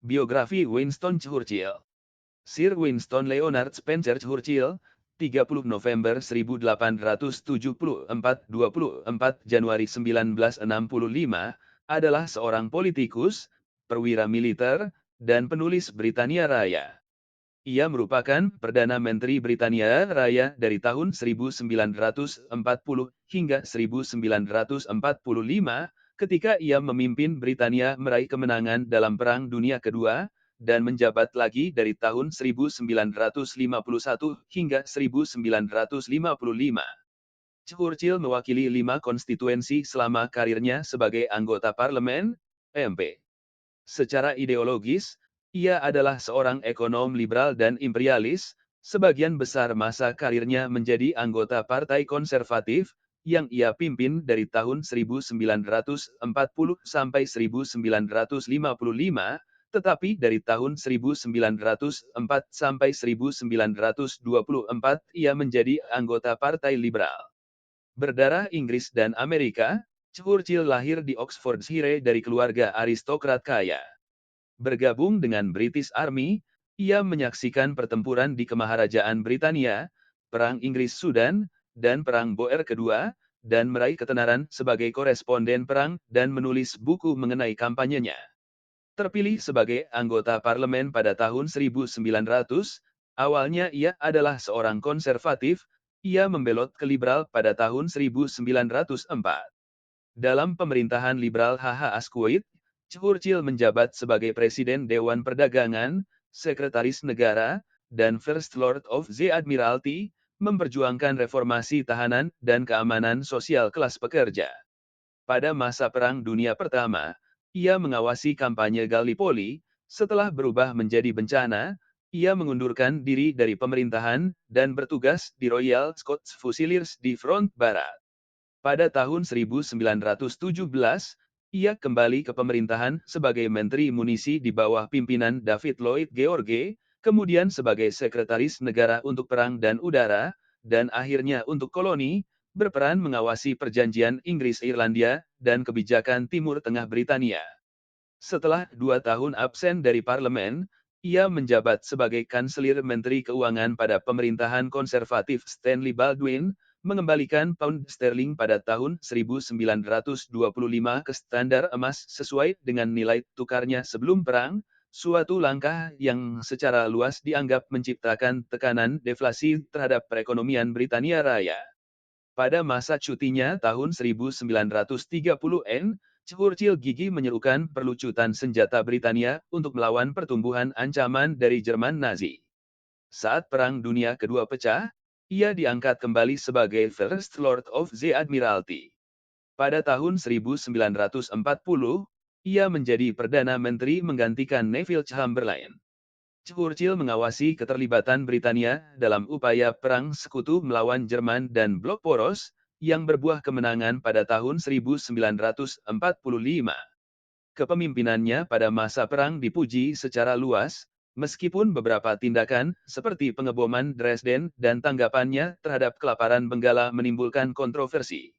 Biografi Winston Churchill. Sir Winston Leonard Spencer Churchill, 30 November 1874, 24 Januari 1965, adalah seorang politikus, perwira militer, dan penulis Britania Raya. Ia merupakan Perdana Menteri Britania Raya dari tahun 1940 hingga 1945, ketika ia memimpin Britania meraih kemenangan dalam Perang Dunia Kedua, dan menjabat lagi dari tahun 1951 hingga 1955. Churchill mewakili 5 konstituensi selama karirnya sebagai anggota parlemen, MP. Secara ideologis, ia adalah seorang ekonom liberal dan imperialis. Sebagian besar masa karirnya menjadi anggota Partai Konservatif, yang ia pimpin dari tahun 1940 sampai 1955, tetapi dari tahun 1904 sampai 1924 ia menjadi anggota Partai Liberal. Berdarah Inggris dan Amerika, Churchill lahir di Oxfordshire dari keluarga aristokrat kaya. Bergabung dengan British Army, ia menyaksikan pertempuran di Kemaharajaan Britania, Perang Inggris-Sudan, dan Perang Boer Kedua, dan meraih ketenaran sebagai koresponden perang dan menulis buku mengenai kampanyenya. Terpilih sebagai anggota parlemen pada tahun 1900, awalnya ia adalah seorang konservatif, ia membelot ke liberal pada tahun 1904. Dalam pemerintahan liberal H.H. Asquith, Churchill menjabat sebagai Presiden Dewan Perdagangan, Sekretaris Negara, dan First Lord of the Admiralty, memperjuangkan reformasi tahanan dan keamanan sosial kelas pekerja. Pada masa Perang Dunia Pertama, ia mengawasi kampanye Gallipoli. Setelah berubah menjadi bencana, ia mengundurkan diri dari pemerintahan dan bertugas di Royal Scots Fusiliers di front barat. Pada tahun 1917, ia kembali ke pemerintahan sebagai Menteri Munisi di bawah pimpinan David Lloyd George, kemudian sebagai Sekretaris Negara untuk Perang dan Udara, dan akhirnya untuk koloni, berperan mengawasi perjanjian Inggris-Irlandia dan kebijakan Timur Tengah Britania. Setelah 2 tahun absen dari parlemen, ia menjabat sebagai Kanselir Menteri Keuangan pada pemerintahan konservatif Stanley Baldwin, mengembalikan pound sterling pada tahun 1925 ke standar emas sesuai dengan nilai tukarnya sebelum perang, suatu langkah yang secara luas dianggap menciptakan tekanan deflasi terhadap perekonomian Britania Raya. Pada masa cutinya tahun 1930-an, Churchill gigih menyerukan perlucutan senjata Britania untuk melawan pertumbuhan ancaman dari Jerman Nazi. Saat Perang Dunia Kedua pecah, ia diangkat kembali sebagai First Lord of the Admiralty. Pada tahun 1940, ia menjadi Perdana Menteri menggantikan Neville Chamberlain. Churchill mengawasi keterlibatan Britania dalam upaya Perang Sekutu melawan Jerman dan Blok Poros, yang berbuah kemenangan pada tahun 1945. Kepemimpinannya pada masa perang dipuji secara luas, meskipun beberapa tindakan, seperti pengeboman Dresden dan tanggapannya terhadap kelaparan Benggala menimbulkan kontroversi.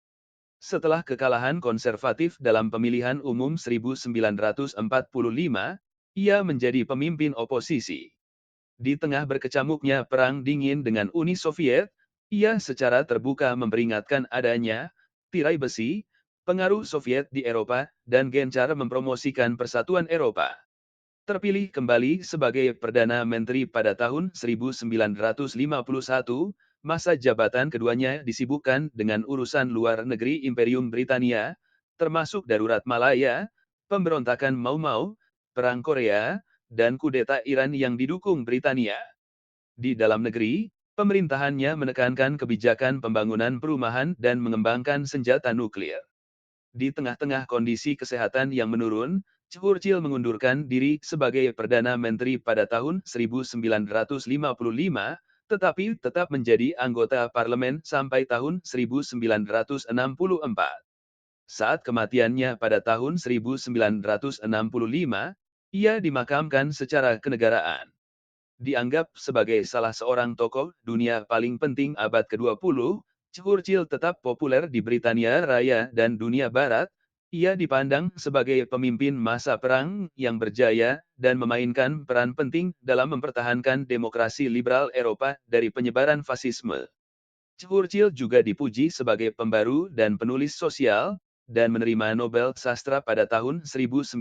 Setelah kekalahan konservatif dalam pemilihan umum 1945, ia menjadi pemimpin oposisi. Di tengah berkecamuknya Perang Dingin dengan Uni Soviet, ia secara terbuka memperingatkan adanya tirai besi, pengaruh Soviet di Eropa, dan gencar mempromosikan persatuan Eropa. Terpilih kembali sebagai Perdana Menteri pada tahun 1951, masa jabatan keduanya disibukkan dengan urusan luar negeri Imperium Britania, termasuk darurat Malaya, pemberontakan Mau Mau, Perang Korea, dan kudeta Iran yang didukung Britania. Di dalam negeri, pemerintahannya menekankan kebijakan pembangunan perumahan dan mengembangkan senjata nuklir. Di tengah-tengah kondisi kesehatan yang menurun, Churchill mengundurkan diri sebagai Perdana Menteri pada tahun 1955, tetapi tetap menjadi anggota parlemen sampai tahun 1964. Saat kematiannya pada tahun 1965, ia dimakamkan secara kenegaraan. Dianggap sebagai salah seorang tokoh dunia paling penting abad ke-20, Churchill tetap populer di Britania Raya dan dunia Barat. Ia dipandang sebagai pemimpin masa perang yang berjaya dan memainkan peran penting dalam mempertahankan demokrasi liberal Eropa dari penyebaran fasisme. Churchill juga dipuji sebagai pembaru dan penulis sosial, dan menerima Nobel Sastra pada tahun 1953.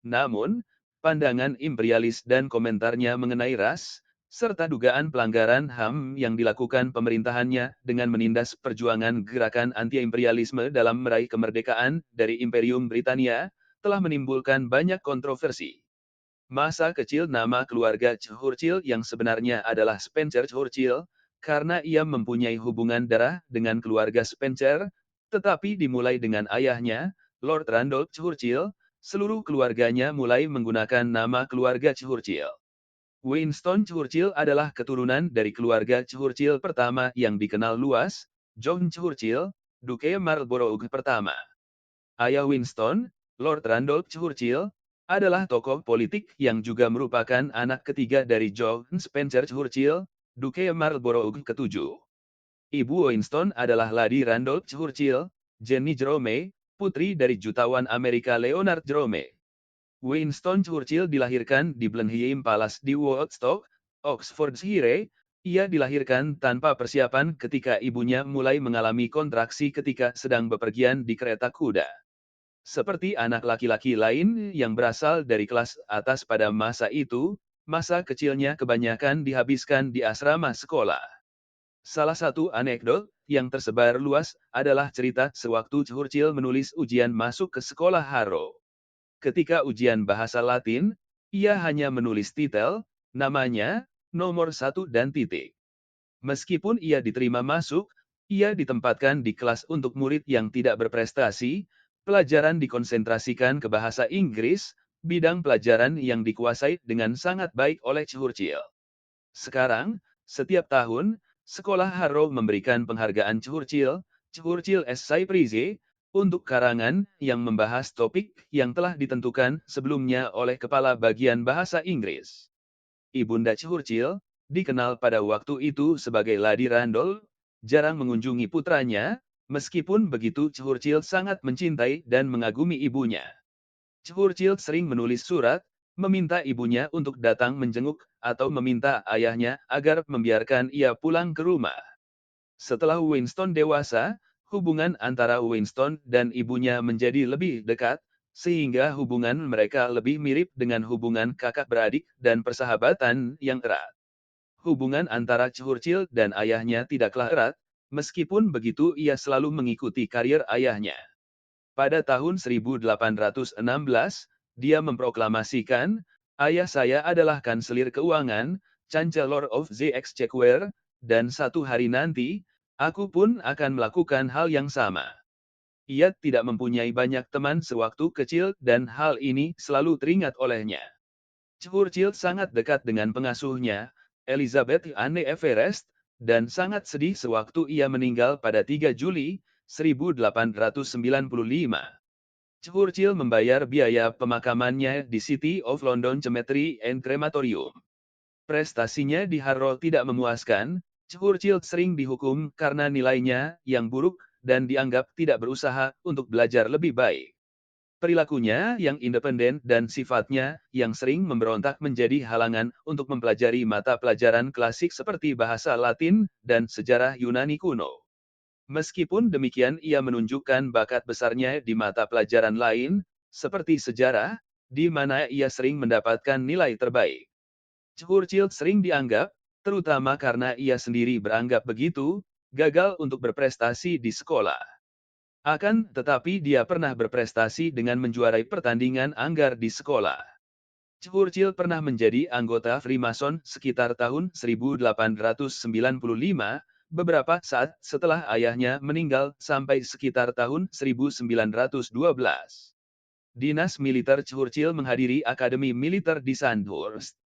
Namun, pandangan imperialis dan komentarnya mengenai ras, serta dugaan pelanggaran HAM yang dilakukan pemerintahannya dengan menindas perjuangan gerakan anti-imperialisme dalam meraih kemerdekaan dari Imperium Britania, telah menimbulkan banyak kontroversi. Masa kecil nama keluarga Churchill yang sebenarnya adalah Spencer Churchill, karena ia mempunyai hubungan darah dengan keluarga Spencer, tetapi dimulai dengan ayahnya, Lord Randolph Churchill, seluruh keluarganya mulai menggunakan nama keluarga Churchill. Winston Churchill adalah keturunan dari keluarga Churchill pertama yang dikenal luas, John Churchill, Duke Marlborough pertama. Ayah Winston, Lord Randolph Churchill, adalah tokoh politik yang juga merupakan anak ketiga dari John Spencer Churchill, Duke Marlborough ketujuh. Ibu Winston adalah Lady Randolph Churchill, Jenny Jerome, putri dari jutawan Amerika Leonard Jerome. Winston Churchill dilahirkan di Blenheim Palace di Woodstock, Oxfordshire. Ia dilahirkan tanpa persiapan ketika ibunya mulai mengalami kontraksi ketika sedang bepergian di kereta kuda. Seperti anak laki-laki lain yang berasal dari kelas atas pada masa itu, masa kecilnya kebanyakan dihabiskan di asrama sekolah. Salah satu anekdot yang tersebar luas adalah cerita sewaktu Churchill menulis ujian masuk ke sekolah Harrow. Ketika ujian bahasa Latin, ia hanya menulis titel, namanya, nomor 1 dan titik. Meskipun ia diterima masuk, ia ditempatkan di kelas untuk murid yang tidak berprestasi. Pelajaran dikonsentrasikan ke bahasa Inggris, bidang pelajaran yang dikuasai dengan sangat baik oleh Churchill. Sekarang, setiap tahun, sekolah Harrow memberikan penghargaan Churchill Essay Prize, untuk karangan yang membahas topik yang telah ditentukan sebelumnya oleh Kepala Bagian Bahasa Inggris. Ibunda Churchill, dikenal pada waktu itu sebagai Lady Randolph, jarang mengunjungi putranya, meskipun begitu Churchill sangat mencintai dan mengagumi ibunya. Churchill sering menulis surat, meminta ibunya untuk datang menjenguk, atau meminta ayahnya agar membiarkan ia pulang ke rumah. Setelah Winston dewasa, hubungan antara Winston dan ibunya menjadi lebih dekat, sehingga hubungan mereka lebih mirip dengan hubungan kakak beradik dan persahabatan yang erat. Hubungan antara Churchill dan ayahnya tidaklah erat, meskipun begitu ia selalu mengikuti karier ayahnya. Pada tahun 1816, dia memproklamasikan, "Ayah saya adalah kanselir keuangan, Chancellor of the Exchequer, dan satu hari nanti, aku pun akan melakukan hal yang sama." Ia tidak mempunyai banyak teman sewaktu kecil dan hal ini selalu teringat olehnya. Churchill sangat dekat dengan pengasuhnya, Elizabeth Anne Everest, dan sangat sedih sewaktu ia meninggal pada 3 Juli 1895. Churchill membayar biaya pemakamannya di City of London Cemetery and Crematorium. Prestasinya di Harrow tidak memuaskan, Churchill sering dihukum karena nilainya yang buruk dan dianggap tidak berusaha untuk belajar lebih baik. Perilakunya yang independen dan sifatnya yang sering memberontak menjadi halangan untuk mempelajari mata pelajaran klasik seperti bahasa Latin dan sejarah Yunani kuno. Meskipun demikian ia menunjukkan bakat besarnya di mata pelajaran lain, seperti sejarah, di mana ia sering mendapatkan nilai terbaik. Churchill sering dianggap, terutama karena ia sendiri beranggap begitu, gagal untuk berprestasi di sekolah. Akan tetapi dia pernah berprestasi dengan menjuarai pertandingan anggar di sekolah. Churchill pernah menjadi anggota Freemason sekitar tahun 1895, beberapa saat setelah ayahnya meninggal sampai sekitar tahun 1912. Dinas militer Churchill menghadiri Akademi Militer di Sandhurst.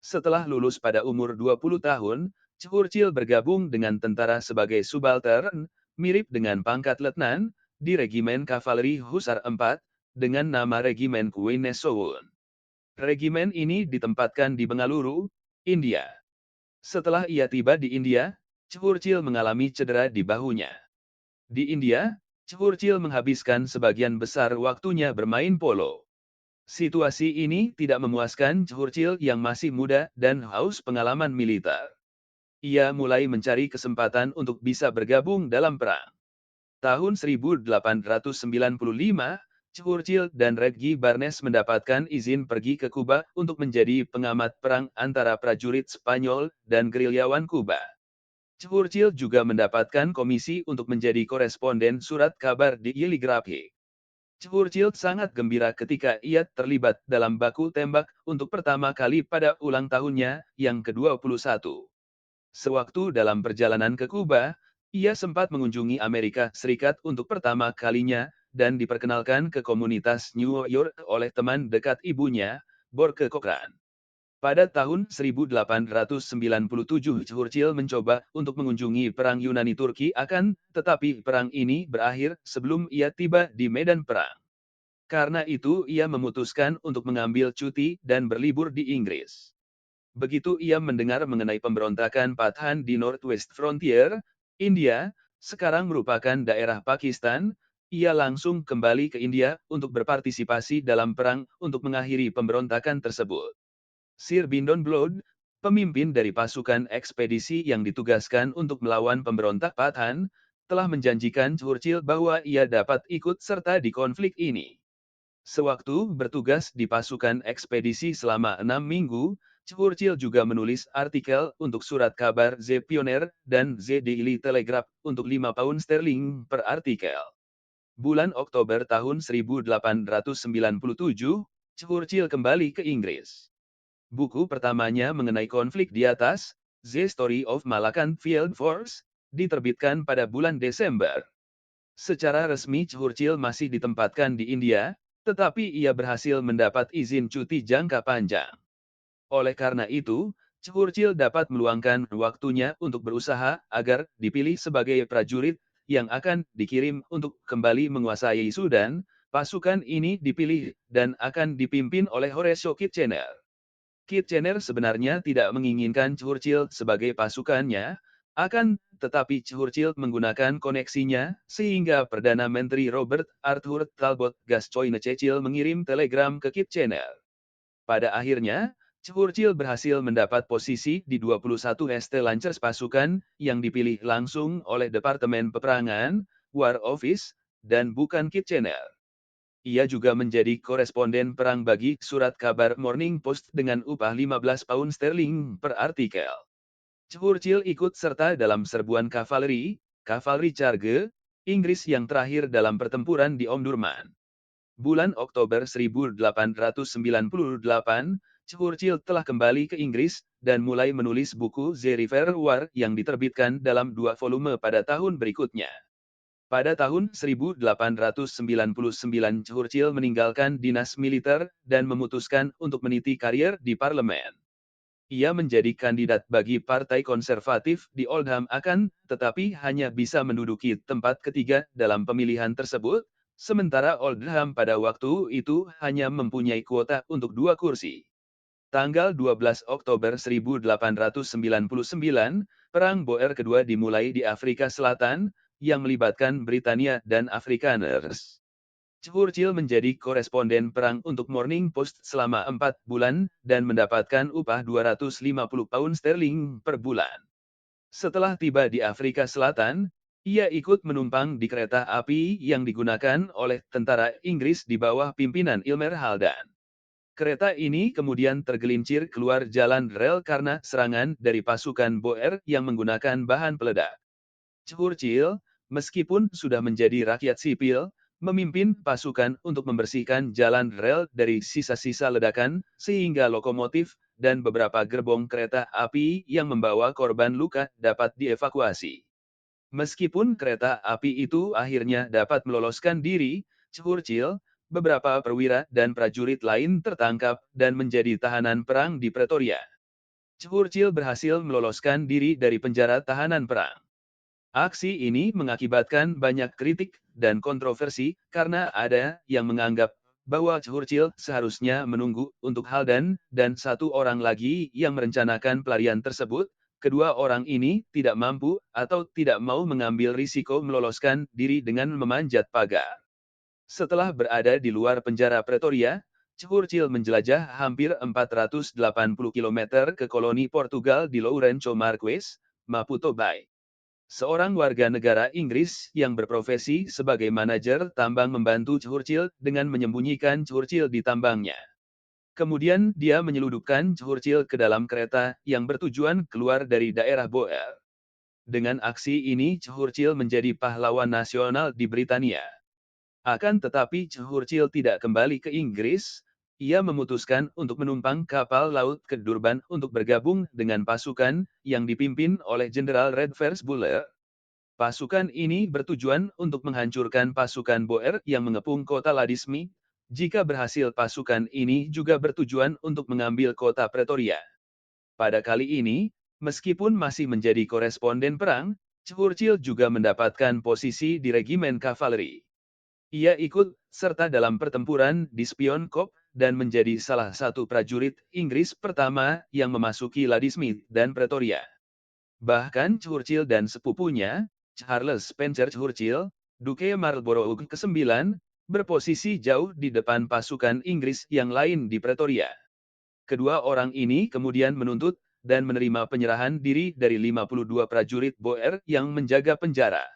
Setelah lulus pada umur 20 tahun, Churchill bergabung dengan tentara sebagai subaltern, mirip dengan pangkat letnan, di Regimen Kavaleri Husar 4, dengan nama Regimen Queen Sound. Regimen ini ditempatkan di Bengaluru, India. Setelah ia tiba di India, Churchill mengalami cedera di bahunya. Di India, Churchill menghabiskan sebagian besar waktunya bermain polo. Situasi ini tidak memuaskan Churchill yang masih muda dan haus pengalaman militer. Ia mulai mencari kesempatan untuk bisa bergabung dalam perang. Tahun 1895, Churchill dan Reggie Barnes mendapatkan izin pergi ke Kuba untuk menjadi pengamat perang antara prajurit Spanyol dan gerilyawan Kuba. Churchill juga mendapatkan komisi untuk menjadi koresponden surat kabar di Telegraphic. Churchill sangat gembira ketika ia terlibat dalam baku tembak untuk pertama kali pada ulang tahunnya yang ke-21. Sewaktu dalam perjalanan ke Kuba, ia sempat mengunjungi Amerika Serikat untuk pertama kalinya, dan diperkenalkan ke komunitas New York oleh teman dekat ibunya, Borke Cochrane. Pada tahun 1897 Churchill mencoba untuk mengunjungi perang Yunani-Turki tetapi perang ini berakhir sebelum ia tiba di medan perang. Karena itu ia memutuskan untuk mengambil cuti dan berlibur di Inggris. Begitu ia mendengar mengenai pemberontakan Pathan di Northwest Frontier, India, sekarang merupakan daerah Pakistan, ia langsung kembali ke India untuk berpartisipasi dalam perang untuk mengakhiri pemberontakan tersebut. Sir Bindon Blood, pemimpin dari pasukan ekspedisi yang ditugaskan untuk melawan pemberontak Pathan, telah menjanjikan Churchill bahwa ia dapat ikut serta di konflik ini. Sewaktu bertugas di pasukan ekspedisi selama 6 minggu, Churchill juga menulis artikel untuk surat kabar The Pioneer dan The Daily Telegraph untuk 5 pound sterling per artikel. Bulan Oktober tahun 1897, Churchill kembali ke Inggris. Buku pertamanya mengenai konflik di atas, The Story of Malaccan Field Force, diterbitkan pada bulan Desember. Secara resmi Churchill masih ditempatkan di India, tetapi ia berhasil mendapat izin cuti jangka panjang. Oleh karena itu, Churchill dapat meluangkan waktunya untuk berusaha agar dipilih sebagai prajurit yang akan dikirim untuk kembali menguasai Sudan. Pasukan ini dipilih dan akan dipimpin oleh Horatio Kitchener. Kitchener sebenarnya tidak menginginkan Churchill sebagai pasukannya, tetapi Churchill menggunakan koneksinya, sehingga Perdana Menteri Robert Arthur Talbot Gascoigne Churchill mengirim telegram ke Kitchener. Pada akhirnya, Churchill berhasil mendapat posisi di 21 ST Lancers pasukan, yang dipilih langsung oleh Departemen Peperangan, War Office, dan bukan Kitchener. Ia juga menjadi koresponden perang bagi surat kabar Morning Post dengan upah 15 pound sterling per artikel. Churchill ikut serta dalam serbuan kavaleri charge, Inggris yang terakhir dalam pertempuran di Omdurman. Bulan Oktober 1898, Churchill telah kembali ke Inggris, dan mulai menulis buku The River War yang diterbitkan dalam 2 volume pada tahun berikutnya. Pada tahun 1899 Churchill meninggalkan dinas militer dan memutuskan untuk meniti karier di parlemen. Ia menjadi kandidat bagi Partai Konservatif di Oldham tetapi hanya bisa menduduki tempat ketiga dalam pemilihan tersebut, sementara Oldham pada waktu itu hanya mempunyai kuota untuk 2 kursi. Tanggal 12 Oktober 1899, Perang Boer kedua dimulai di Afrika Selatan, yang melibatkan Britania dan Afrikaners. Churchill menjadi koresponden perang untuk Morning Post selama 4 bulan, dan mendapatkan upah 250 pound sterling per bulan. Setelah tiba di Afrika Selatan, ia ikut menumpang di kereta api yang digunakan oleh tentara Inggris di bawah pimpinan Ilmer Haldan. Kereta ini kemudian tergelincir keluar jalan rel karena serangan dari pasukan Boer yang menggunakan bahan peledak. Churchill, meskipun sudah menjadi rakyat sipil, memimpin pasukan untuk membersihkan jalan rel dari sisa-sisa ledakan, sehingga lokomotif dan beberapa gerbong kereta api yang membawa korban luka dapat dievakuasi. Meskipun kereta api itu akhirnya dapat meloloskan diri, Churchill, beberapa perwira dan prajurit lain tertangkap dan menjadi tahanan perang di Pretoria. Churchill berhasil meloloskan diri dari penjara tahanan perang. Aksi ini mengakibatkan banyak kritik dan kontroversi, karena ada yang menganggap bahwa Churchill seharusnya menunggu untuk Haldan dan 1 orang lagi yang merencanakan pelarian tersebut, Kedua orang ini tidak mampu atau tidak mau mengambil risiko meloloskan diri dengan memanjat pagar. Setelah berada di luar penjara Pretoria, Churchill menjelajah hampir 480 kilometer ke koloni Portugal di Lourenço Marques, Maputo Bay. Seorang warga negara Inggris yang berprofesi sebagai manajer tambang membantu Churchill dengan menyembunyikan Churchill di tambangnya. Kemudian dia menyeludupkan Churchill ke dalam kereta yang bertujuan keluar dari daerah Boer. Dengan aksi ini Churchill menjadi pahlawan nasional di Britania. Akan tetapi Churchill tidak kembali ke Inggris, ia memutuskan untuk menumpang kapal laut ke Durban untuk bergabung dengan pasukan yang dipimpin oleh Jenderal Redvers Buller. Pasukan ini bertujuan untuk menghancurkan pasukan Boer yang mengepung kota Ladysmith. Jika berhasil, pasukan ini juga bertujuan untuk mengambil kota Pretoria. Pada kali ini, meskipun masih menjadi koresponden perang, Churchill juga mendapatkan posisi di regimen kavaleri. Ia ikut serta dalam pertempuran di Spion Kop dan menjadi salah satu prajurit Inggris pertama yang memasuki Ladysmith dan Pretoria. Bahkan Churchill dan sepupunya, Charles Spencer Churchill, Duke Marlborough ke-9, berposisi jauh di depan pasukan Inggris yang lain di Pretoria. Kedua orang ini kemudian menuntut dan menerima penyerahan diri dari 52 prajurit Boer yang menjaga penjara.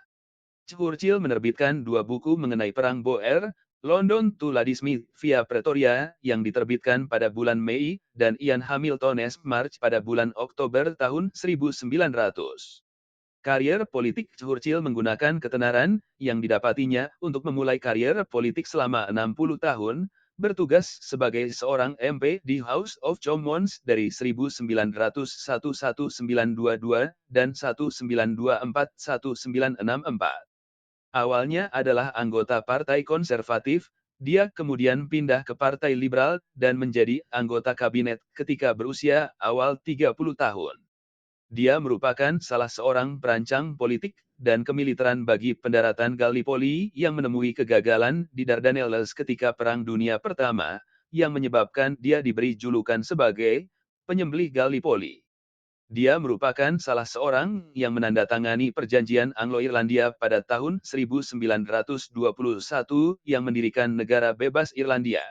Churchill menerbitkan 2 buku mengenai Perang Boer, London to Ladysmith via Pretoria, yang diterbitkan pada bulan Mei, dan Ian Hamilton's March pada bulan Oktober tahun 1900. Karier politik Churchill menggunakan ketenaran yang didapatinya untuk memulai karier politik selama 60 tahun, bertugas sebagai seorang MP di House of Commons dari 1901-1922 dan 1924-1964. Awalnya adalah anggota Partai Konservatif, dia kemudian pindah ke Partai Liberal dan menjadi anggota kabinet ketika berusia awal 30 tahun. Dia merupakan salah seorang perancang politik dan kemiliteran bagi pendaratan Gallipoli yang menemui kegagalan di Dardanelles ketika Perang Dunia Pertama, yang menyebabkan dia diberi julukan sebagai penyembelih Gallipoli. Dia merupakan salah seorang yang menandatangani perjanjian Anglo-Irlandia pada tahun 1921 yang mendirikan negara bebas Irlandia.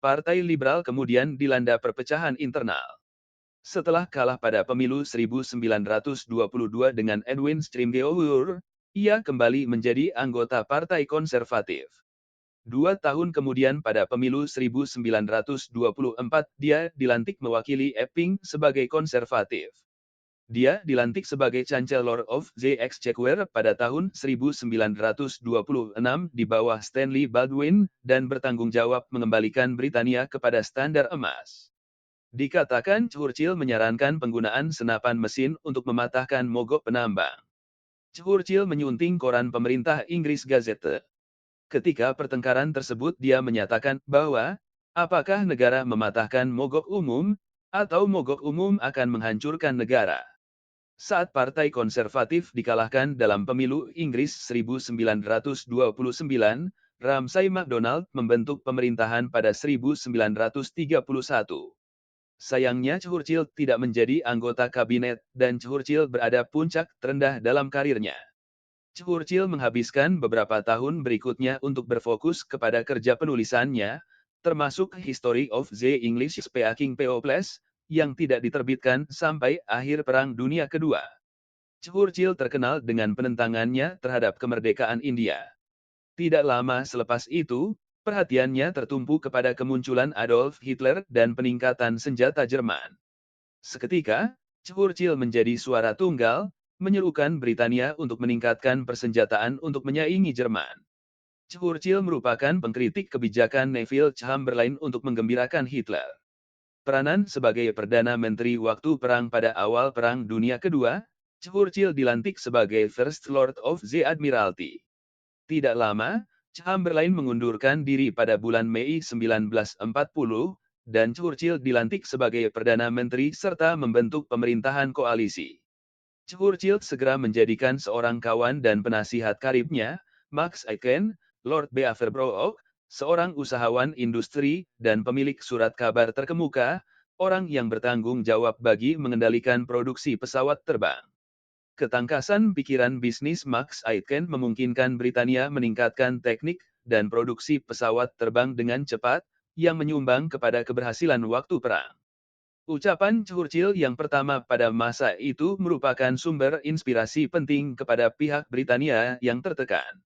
Partai Liberal kemudian dilanda perpecahan internal. Setelah kalah pada pemilu 1922 dengan Edwin Strindberg, ia kembali menjadi anggota Partai Konservatif. 2 tahun kemudian pada pemilu 1924 dia dilantik mewakili Epping sebagai konservatif. Dia dilantik sebagai Chancellor of the Exchequer pada tahun 1926 di bawah Stanley Baldwin dan bertanggung jawab mengembalikan Britania kepada standar emas. Dikatakan Churchill menyarankan penggunaan senapan mesin untuk mematahkan mogok penambang. Churchill menyunting koran pemerintah Inggris Gazette. Ketika pertengkaran tersebut dia menyatakan bahwa, apakah negara mematahkan mogok umum, atau mogok umum akan menghancurkan negara. Saat Partai Konservatif dikalahkan dalam pemilu Inggris 1929, Ramsay MacDonald membentuk pemerintahan pada 1931. Sayangnya Churchill tidak menjadi anggota kabinet dan Churchill berada puncak terendah dalam karirnya. Churchill menghabiskan beberapa tahun berikutnya untuk berfokus kepada kerja penulisannya, termasuk History of the English Speaking Peoples, yang tidak diterbitkan sampai akhir Perang Dunia Kedua. Churchill terkenal dengan penentangannya terhadap kemerdekaan India. Tidak lama selepas itu, perhatiannya tertumpu kepada kemunculan Adolf Hitler dan peningkatan senjata Jerman. Seketika, Churchill menjadi suara tunggal, menyerukan Britania untuk meningkatkan persenjataan untuk menyaingi Jerman. Churchill merupakan pengkritik kebijakan Neville Chamberlain untuk menggembirakan Hitler. Peranan sebagai Perdana Menteri waktu perang pada awal Perang Dunia Kedua, Churchill dilantik sebagai First Lord of the Admiralty. Tidak lama, Chamberlain mengundurkan diri pada bulan Mei 1940, dan Churchill dilantik sebagai Perdana Menteri serta membentuk pemerintahan koalisi. Churchill segera menjadikan seorang kawan dan penasihat karibnya, Max Aiken, Lord Beaverbrook, seorang usahawan industri dan pemilik surat kabar terkemuka, orang yang bertanggung jawab bagi mengendalikan produksi pesawat terbang. Ketangkasan pikiran bisnis Max Aitken memungkinkan Britania meningkatkan teknik dan produksi pesawat terbang dengan cepat, yang menyumbang kepada keberhasilan waktu perang. Ucapan Churchill yang pertama pada masa itu merupakan sumber inspirasi penting kepada pihak Britania yang tertekan.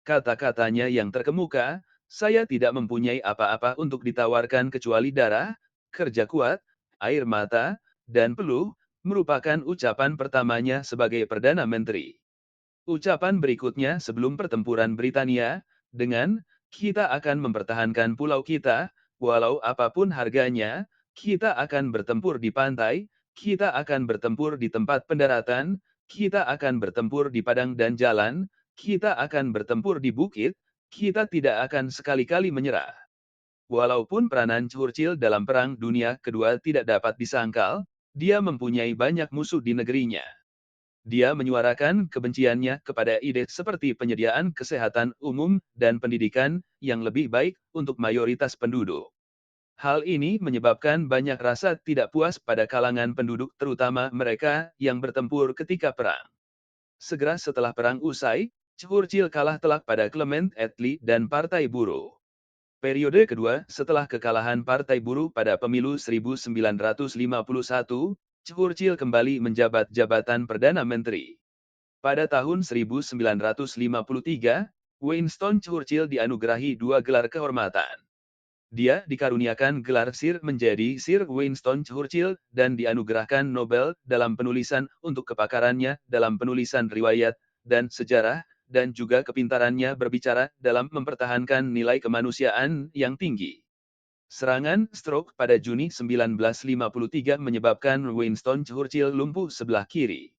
Kata-katanya yang terkemuka, "Saya tidak mempunyai apa-apa untuk ditawarkan kecuali darah, kerja kuat, air mata, dan peluh," merupakan ucapan pertamanya sebagai Perdana Menteri. Ucapan berikutnya sebelum pertempuran Britania, dengan "Kita akan mempertahankan pulau kita, walau apapun harganya, kita akan bertempur di pantai, kita akan bertempur di tempat pendaratan, kita akan bertempur di padang dan jalan, kita akan bertempur di bukit, kita tidak akan sekali-kali menyerah." Walaupun peranan Churchill dalam Perang Dunia Kedua tidak dapat disangkal, dia mempunyai banyak musuh di negerinya. Dia menyuarakan kebenciannya kepada ide seperti penyediaan kesehatan umum dan pendidikan yang lebih baik untuk mayoritas penduduk. Hal ini menyebabkan banyak rasa tidak puas pada kalangan penduduk, terutama mereka yang bertempur ketika perang. Segera setelah perang usai, Churchill kalah telak pada Clement Attlee dan Partai Buruh. Periode kedua setelah kekalahan Partai Buruh pada pemilu 1951, Churchill kembali menjabat jabatan Perdana Menteri. Pada tahun 1953, Winston Churchill dianugerahi dua gelar kehormatan. Dia dikaruniakan gelar Sir menjadi Sir Winston Churchill dan dianugerahkan Nobel dalam penulisan untuk kepakarannya dalam penulisan riwayat dan sejarah, dan juga kepintarannya berbicara dalam mempertahankan nilai kemanusiaan yang tinggi. Serangan stroke pada Juni 1953 menyebabkan Winston Churchill lumpuh sebelah kiri.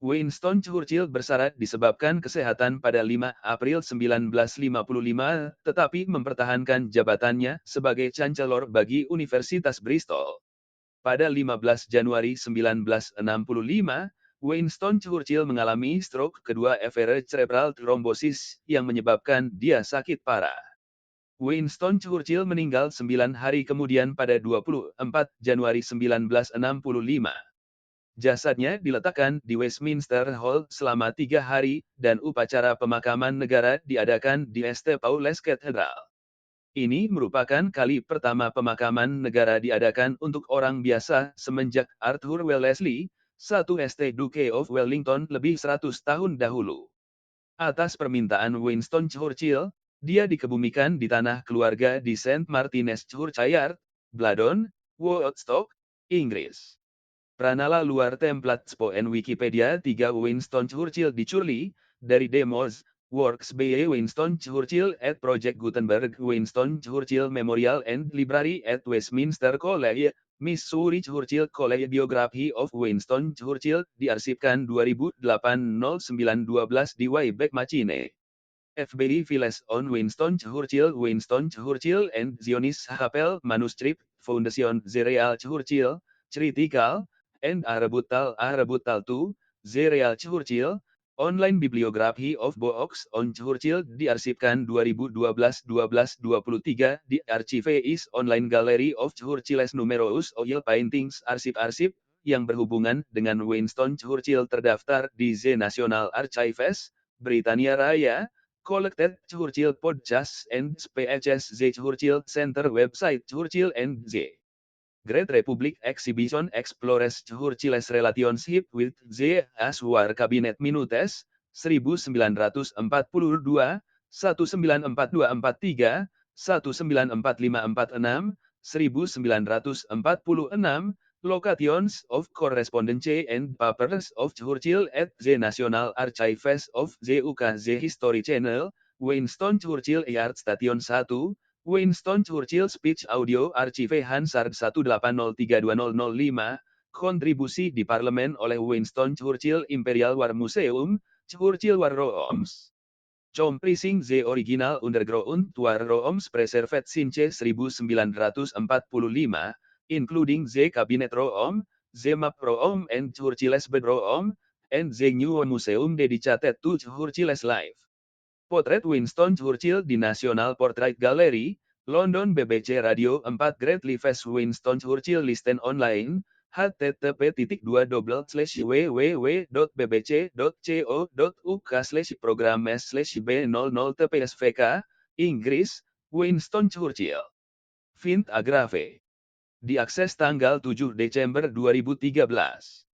Winston Churchill bersarat disebabkan kesehatan pada 5 April 1955, tetapi mempertahankan jabatannya sebagai Chancellor bagi Universitas Bristol. Pada 15 Januari 1965, Winston Churchill mengalami stroke kedua efferent cerebral thrombosis yang menyebabkan dia sakit parah. Winston Churchill meninggal 9 hari kemudian pada 24 Januari 1965. Jasadnya diletakkan di Westminster Hall selama 3 hari, dan upacara pemakaman negara diadakan di St. Paul's Cathedral. Ini merupakan kali pertama pemakaman negara diadakan untuk orang biasa semenjak Arthur Wellesley, 1st Duke of Wellington lebih 100 tahun dahulu. Atas permintaan Winston Churchill, dia dikebumikan di tanah keluarga di St. Martin's Churchyard, Bladon, Woodstock, Inggris. Pranala luar template SPON Wikipedia 3 Winston Churchill dicuri dari Demos, Works by Winston Churchill at Project Gutenberg Winston Churchill Memorial and Library at Westminster College, Missouri Churchill College Biography of Winston Churchill diarsipkan 2008-09-12 di Wayback Machine. FBI Files on Winston Churchill and Zionist Chapel Manuscript Foundation The Real Churchill, Critical, and Arabutal 2, The Real Churchill, Online Bibliography of Books on Churchill diarsipkan 2012-12-23 di Archives Online Gallery of Churchill's Numerous Oil Paintings Arsip-arsip yang berhubungan dengan Winston Churchill terdaftar di The National Archives, Britania Raya. Collected Churchill Podcasts and Speeches The Churchill Center website Churchill and the Great Republic Exhibition explores Churchill's relationship with the War Cabinet Minutes, 1942, 1942-43, 1945-46, 1946, Locations of Correspondence and Papers of Churchill at the National Archives of the UK The History Channel, Winston Churchill Yard Station 1, Winston Churchill Speech Audio Archive Hansard 180320005, kontribusi di parlemen oleh Winston Churchill Imperial War Museum, Churchill War Rooms. Comprising the original underground war rooms preserved since 1945, including the Cabinet Room, the Map Room and Churchill's Bedroom, and the new museum dedicated to Churchill's life. Potret Winston Churchill di National Portrait Gallery, London BBC Radio 4 Great Lives Winston Churchill Listen Online, http://www.bbc.co.uk/program/b00tpsvk, Inggris, Winston Churchill. Vint Agrave. Diakses tanggal 7 Desember 2013.